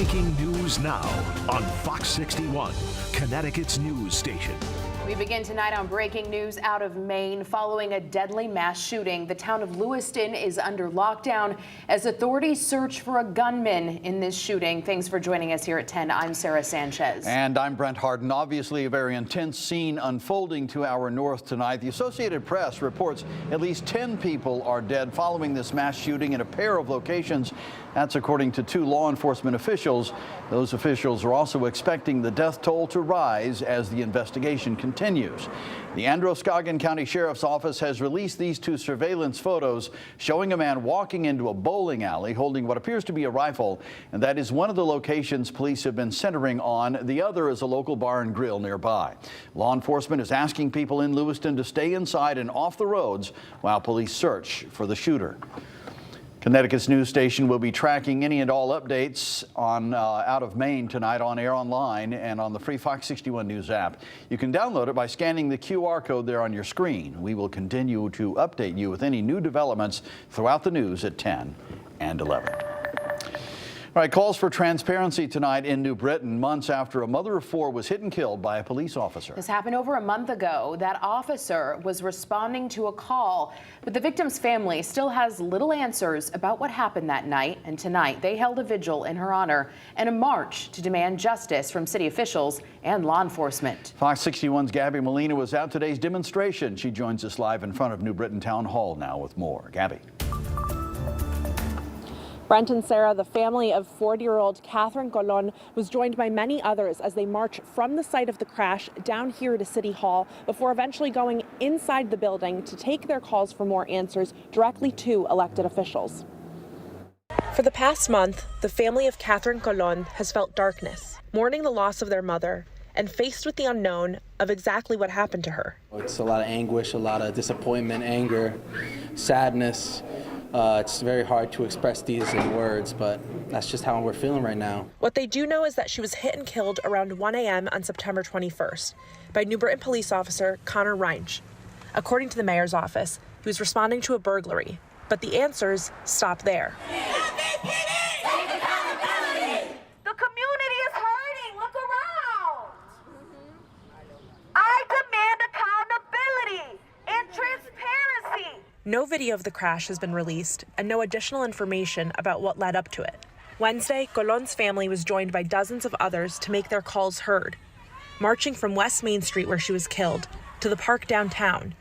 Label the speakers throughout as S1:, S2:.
S1: Breaking news now on Fox 61, Connecticut's news station.
S2: We begin tonight on breaking news out of Maine. Following a deadly mass shooting, the town of Lewiston is under lockdown as authorities search for a gunman in this shooting. Thanks for joining us here at 10. I'm Sarah Sanchez.
S3: And I'm Brent Harden. Obviously a very intense scene unfolding to our north tonight. The Associated Press reports at least 10 people are dead following this mass shooting in a pair of locations. That's according to 2 law enforcement officials. Those officials are also expecting the death toll to rise as the investigation continues. The Androscoggin County Sheriff's Office has released these 2 surveillance photos showing a man walking into a bowling alley holding what appears to be a rifle, and that is one of the locations police have been centering on. The other is a local bar and grill nearby. Law enforcement is asking people in Lewiston to stay inside and off the roads while police search for the shooter. Connecticut's news station will be tracking any and all updates on out of Maine tonight on air, online, and on the free Fox 61 News app. You can download it by scanning the QR code there on your screen. We will continue to update you with any new developments throughout the news at 10 and 11. All right, calls for transparency tonight in New Britain, months after a mother of 4 was hit and killed by a police officer.
S2: This happened over a month ago. That officer was responding to a call, but the victim's family still has little answers about what happened that night. And tonight, they held a vigil in her honor and a march to demand justice from city officials and law enforcement.
S3: Fox 61's Gabby Molina was at today's demonstration. She joins us live in front of New Britain Town Hall now with more. Gabby.
S4: Brent and Sarah, the family of 40-year-old Catherine Colon was joined by many others as they march from the site of the crash down here to City Hall before eventually going inside the building to take their calls for more answers directly to elected officials. For the past month, the family of Catherine Colon has felt darkness, mourning the loss of their mother and faced with the unknown of exactly what happened to her.
S5: It's a lot of anguish, a lot of disappointment, anger, sadness. It's very hard to express these in words, but that's just how we're feeling right now.
S4: What they do know is that she was hit and killed around 1 a.m. on September 21st by New Britain police officer Connor Reinsch. According to the mayor's office, he was responding to a burglary, but the answers stopped there.
S6: The community is hurting. Look around. I demand accountability and transparency.
S4: No video of the crash has been released and no additional information about what led up to it. Wednesday, Colon's family was joined by dozens of others to make their calls heard, marching from West Main Street, where she was killed, to the park downtown,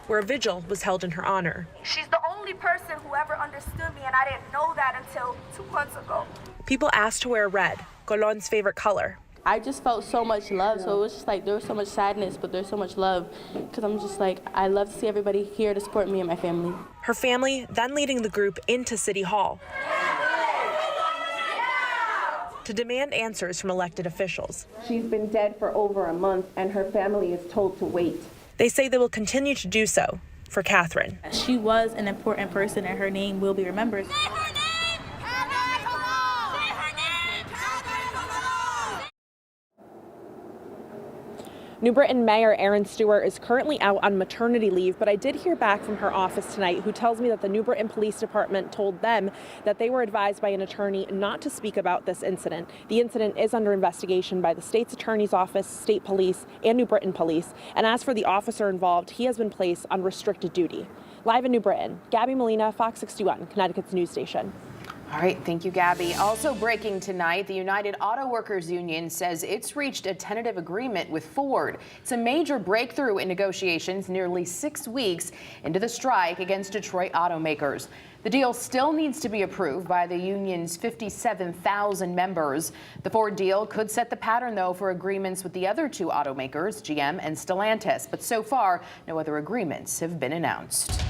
S4: where a vigil was held in her honor.
S6: She's the only person who ever understood me, and I didn't know that until 2 months ago.
S4: People asked to wear red, Colon's favorite color.
S7: I just felt so much love, so it was just like there was so much sadness, but there's so much love, because I'm just like, I love to see everybody here to support me and my family.
S4: Her family then leading the group into City Hall to demand answers from elected officials.
S8: She's been dead for over a month, and her family is told to wait.
S4: They say they will continue to do so for Catherine.
S7: She was an important person, and her name will be remembered.
S4: New Britain Mayor Erin Stewart is currently out on maternity leave, but I did hear back from her office tonight, who tells me that the New Britain Police Department told them that they were advised by an attorney not to speak about this incident. The incident is under investigation by the state's attorney's office, state police, and New Britain Police. And as for the officer involved, he has been placed on restricted duty. Live in New Britain, Gabby Molina, Fox 61, Connecticut's news station.
S2: All right, thank you, Gabby. Also breaking tonight, the United Auto Workers Union says it's reached a tentative agreement with Ford. It's a major breakthrough in negotiations nearly 6 weeks into the strike against Detroit automakers. The deal still needs to be approved by the union's 57,000 members. The Ford deal could set the pattern, though, for agreements with the other 2 automakers, GM and Stellantis. But so far, no other agreements have been announced.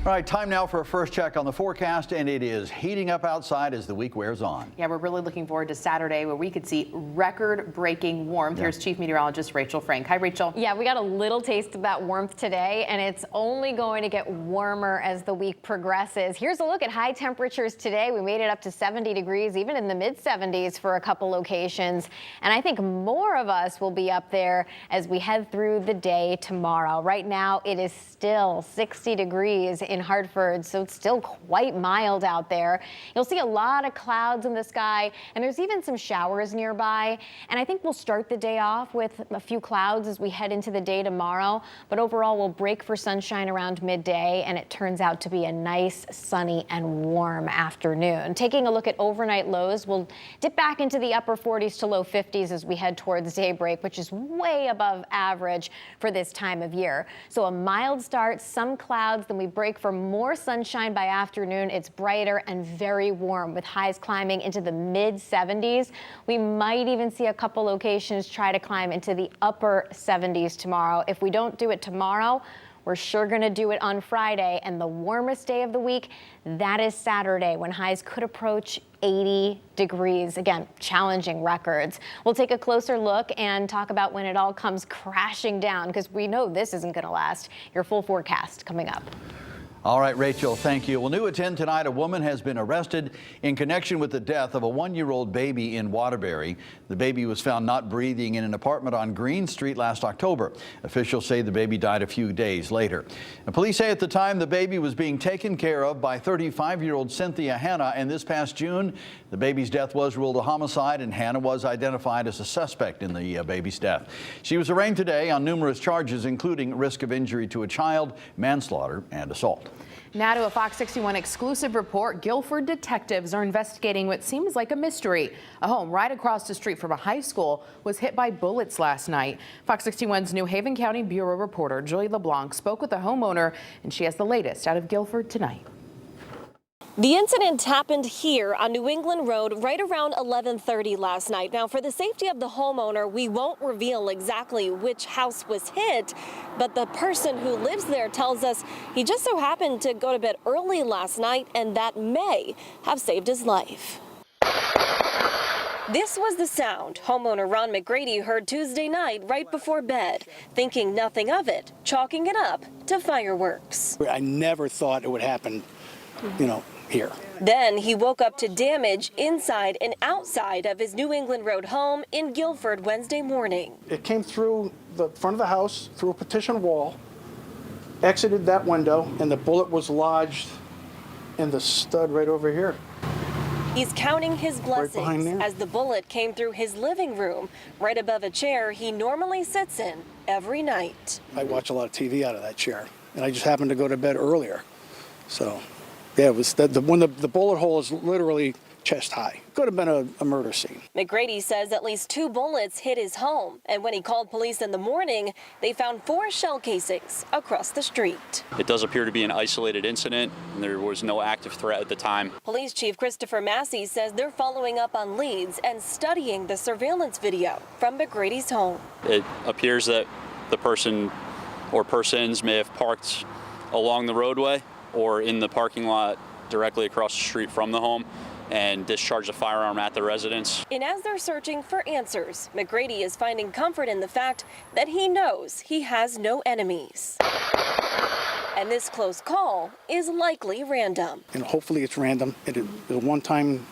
S3: All right, time now for a first check on the forecast, and it is heating up outside as the week wears on.
S2: Yeah, we're really looking forward to Saturday, where we could see record-breaking warmth. Yeah. Here's Chief Meteorologist Rachel Frank. Hi, Rachel.
S9: Yeah, we got a little taste of that warmth today, and it's only going to get warmer as the week progresses. Here's a look at high temperatures today. We made it up to 70 degrees, even in the mid-70s for a couple locations. And I think more of us will be up there as we head through the day tomorrow. Right now, it is still 60 degrees in in Hartford, so it's still quite mild out there. You'll see a lot of clouds in the sky, and there's even some showers nearby. And I think we'll start the day off with a few clouds as we head into the day tomorrow, but overall we'll break for sunshine around midday, and it turns out to be a nice, sunny and warm afternoon. Taking a look at overnight lows, we'll dip back into the upper 40s to low 50s as we head towards daybreak, which is way above average for this time of year. So a mild start, some clouds, then we break for more sunshine by afternoon. It's brighter and very warm with highs climbing into the mid 70s. We might even see a couple locations try to climb into the upper 70s tomorrow. If we don't do it tomorrow, we're sure going to do it on Friday, and the warmest day of the week, that is Saturday, when highs could approach 80 degrees. Again, challenging records. We'll take a closer look and talk about when it all comes crashing down, because we know this isn't going to last. Your full forecast coming up.
S3: All right, Rachel, thank you. Well, new at 10 tonight, a woman has been arrested in connection with the death of a 1-year-old baby in Waterbury. The baby was found not breathing in an apartment on Green Street last October. Officials say the baby died a few days later. And police say at the time the baby was being taken care of by 35-year-old Cynthia Hanna, and this past June, the baby's death was ruled a homicide, and Hanna was identified as a suspect in the baby's death. She was arraigned today on numerous charges, including risk of injury to a child, manslaughter, and assault.
S2: Now to a Fox 61 exclusive report. Guilford detectives are investigating what seems like a mystery. A home right across the street from a high school was hit by bullets last night. Fox 61's New Haven County Bureau reporter Julie LeBlanc spoke with the homeowner, and she has the latest out of Guilford tonight.
S10: The incident happened here on New England Road right around 11:30 last night. Now, for the safety of the homeowner, we won't reveal exactly which house was hit, but the person who lives there tells us he just so happened to go to bed early last night, and that may have saved his life. This was the sound homeowner Ron McGrady heard Tuesday night right before bed, thinking nothing of it, chalking it up to fireworks.
S11: I never thought it would happen, here.
S10: Then he woke up to damage inside and outside of his New England Road home in Guilford Wednesday morning.
S11: It came through the front of the house, through a partition wall, exited that window, and the bullet was lodged in the stud right over here.
S10: He's counting his blessings
S11: there.
S10: as the bullet came through his living room, right above a chair he normally sits in every night.
S11: I watch a lot of TV out of that chair, and I just happened to go to bed earlier. So, yeah, it was when the bullet hole is literally chest high. Could have been a murder scene.
S10: McGrady says at least 2 bullets hit his home, and when he called police in the morning, they found 4 shell casings across the street.
S12: It does appear to be an isolated incident, and there was no active threat at the time.
S10: Police Chief Christopher Massey says they're following up on leads and studying the surveillance video from McGrady's home.
S12: It appears that the person or persons may have parked along the roadway or in the parking lot directly across the street from the home and discharged a firearm at the residence.
S10: And as they're searching for answers, McGrady is finding comfort in the fact that he knows he has no enemies. And this close call is likely random.
S11: Hopefully it's random. It is a one-time,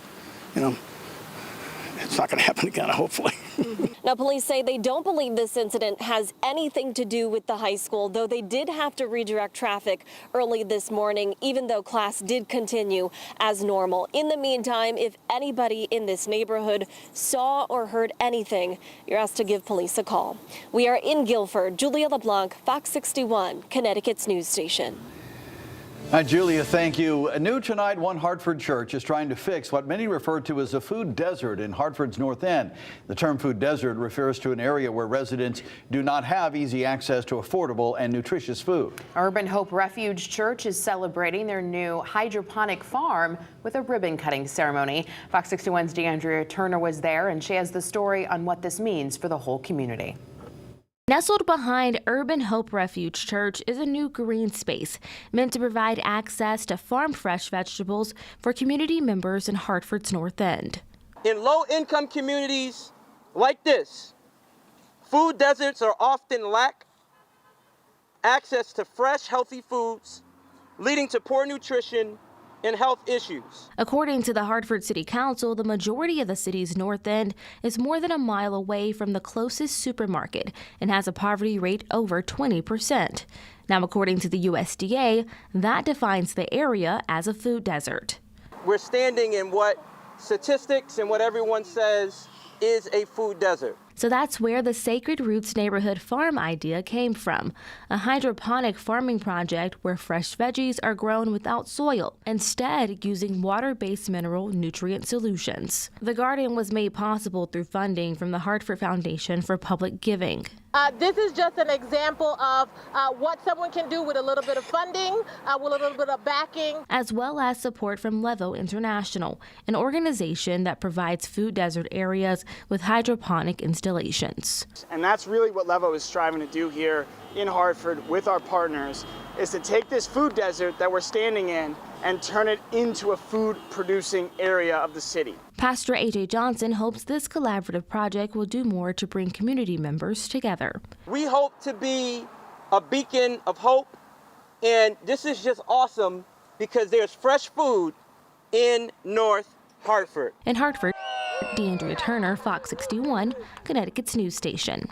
S11: it's not going to happen again, hopefully.
S10: Now, police say they don't believe this incident has anything to do with the high school, though they did have to redirect traffic early this morning, even though class did continue as normal. In the meantime, if anybody in this neighborhood saw or heard anything, you're asked to give police a call. We are in Guilford. Julia LeBlanc, Fox 61, Connecticut's news station.
S3: Hi, Julia, thank you. New tonight, one Hartford church is trying to fix what many refer to as a food desert in Hartford's North End. The term food desert refers to an area where residents do not have easy access to affordable and nutritious food.
S2: Urban Hope Refuge Church is celebrating their new hydroponic farm with a ribbon cutting ceremony. Fox 61's DeAndrea Turner was there, and she has the story on what this means for the whole community.
S13: Nestled behind Urban Hope Refuge Church is a new green space meant to provide access to farm fresh vegetables for community members in Hartford's North End.
S14: In low-income communities like this, food deserts are often lack access to fresh, healthy foods, leading to poor nutrition and health issues.
S13: According to the Hartford City Council, the majority of the city's north end is more than a mile away from the closest supermarket and has a poverty rate over 20%. Now, according to the USDA, that defines the area as a food desert.
S14: We're standing in what statistics and what everyone says is a food desert.
S13: So that's where the Sacred Roots Neighborhood Farm idea came from, a hydroponic farming project where fresh veggies are grown without soil, instead using water-based mineral nutrient solutions. The garden was made possible through funding from the Hartford Foundation for Public Giving.
S15: This is just an example of what someone can do with a little bit of funding, with a little bit of backing. As
S13: well as support from Levo International, an organization that provides food desert areas with hydroponic installations.
S16: And that's really what Levo is striving to do here in Hartford with our partners, is to take this food desert that we're standing in and turn it into a food-producing area of the city.
S13: Pastor A.J. Johnson hopes this collaborative project will do more to bring community members together.
S14: We hope to be a beacon of hope, and this is just awesome because there's fresh food in North Hartford.
S13: In Hartford, DeAndrea Turner, Fox 61, Connecticut's news station.